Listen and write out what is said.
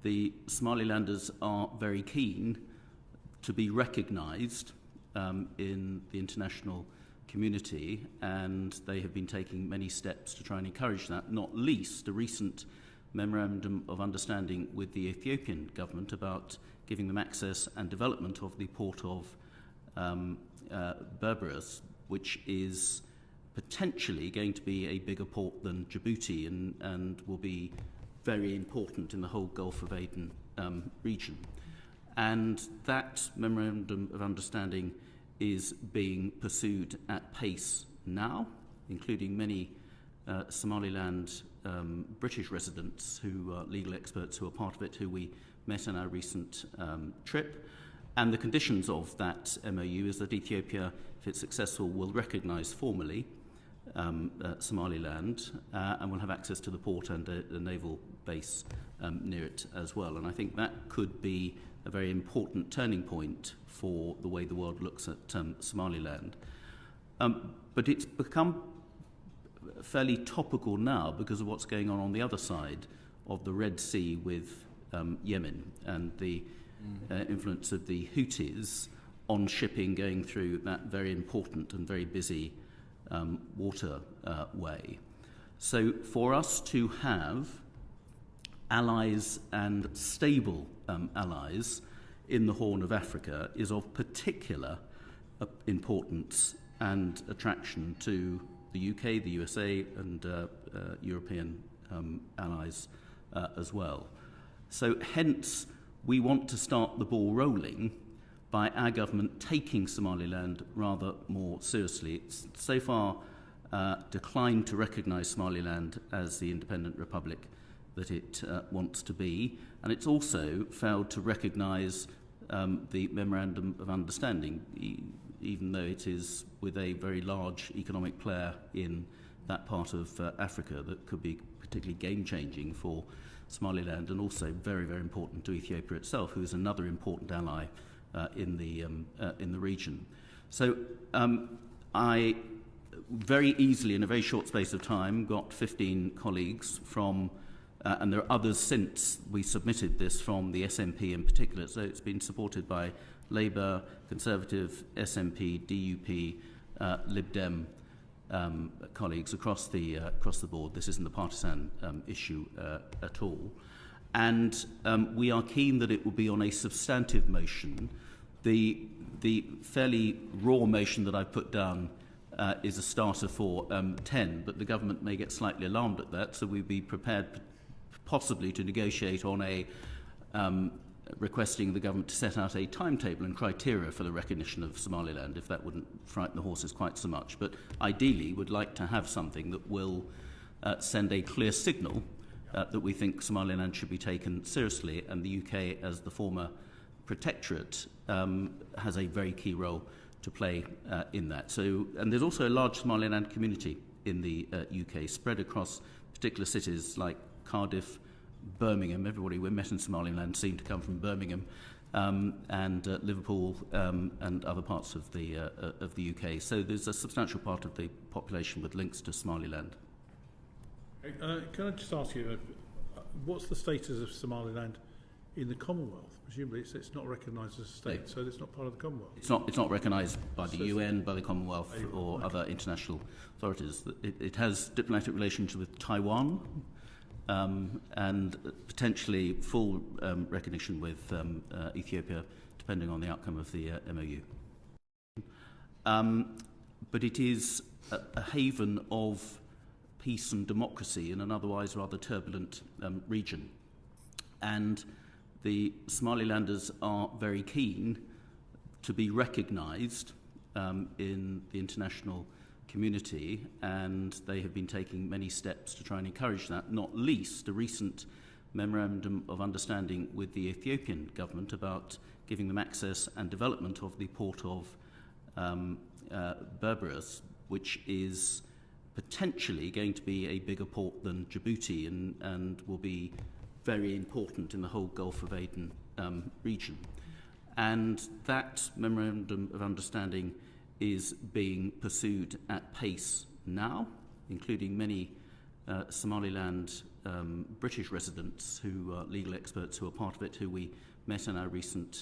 the Somalilanders are very keen to be recognised in the international community, and they have been taking many steps to try and encourage that, not least a recent memorandum of understanding with the Ethiopian government about giving them access and development of the port of Berberus, which is potentially going to be a bigger port than Djibouti and will be very important in the whole Gulf of Aden region. And that memorandum of understanding is being pursued at pace now, including many Somaliland British residents who are legal experts who are part of it, who we met on our recent trip. And the conditions of that MOU is that Ethiopia, if it's successful, will recognise formally Somaliland and will have access to the port and a naval base near it as well. And I think that could be a very important turning point for the way the world looks at Somaliland. But it's become fairly topical now because of what's going on the other side of the Red Sea with Yemen and the influence of the Houthis on shipping going through that very important and very busy waterway. So for us to have allies and stable allies in the Horn of Africa is of particular importance and attraction to the UK, the USA, and European allies as well. So hence, we want to start the ball rolling by our government taking Somaliland rather more seriously. It's so far declined to recognise Somaliland as the independent republic that it wants to be, and it's also failed to recognise the Memorandum of Understanding, even though it is with a very large economic player in that part of Africa that could be particularly game-changing for Somaliland and also very, very important to Ethiopia itself, who is another important ally in the region. So I very easily, in a very short space of time, got 15 colleagues from, and there are others since we submitted this from the SNP in particular, so it's been supported by Labour, Conservative, SNP, DUP, Lib Dem colleagues across the board. This isn't a partisan issue at all. And we are keen that it will be on a substantive motion. The fairly raw motion that I've put down is a starter for 10, but the government may get slightly alarmed at that, so we'd be prepared possibly to negotiate on a requesting the government to set out a timetable and criteria for the recognition of Somaliland, if that wouldn't frighten the horses quite so much. But ideally, would like to have something that will send a clear signal that we think Somaliland should be taken seriously, and the UK, as the former protectorate, has a very key role to play in that. So, and there's also a large Somaliland community in the UK, spread across particular cities like Cardiff, Birmingham. Everybody we met in Somaliland seemed to come from Birmingham, and Liverpool, and other parts of the UK. So there's a substantial part of the population with links to Somaliland. Can I just ask you, what's the status of Somaliland in the Commonwealth? Presumably it's not recognised as a state, no. So it's not part of the Commonwealth. It's not recognised by the UN, by the Commonwealth, or other international authorities. It has diplomatic relations with Taiwan, and potentially full recognition with Ethiopia, depending on the outcome of the MOU. But it is a haven of peace and democracy in an otherwise rather turbulent region. And the Somalilanders are very keen to be recognised in the international community, and they have been taking many steps to try and encourage that, not least a recent memorandum of understanding with the Ethiopian government about giving them access and development of the port of Berberus, which is potentially going to be a bigger port than Djibouti and will be very important in the whole Gulf of Aden region. And that memorandum of understanding is being pursued at pace now, including many Somaliland British residents who are legal experts who are part of it, who we met in our recent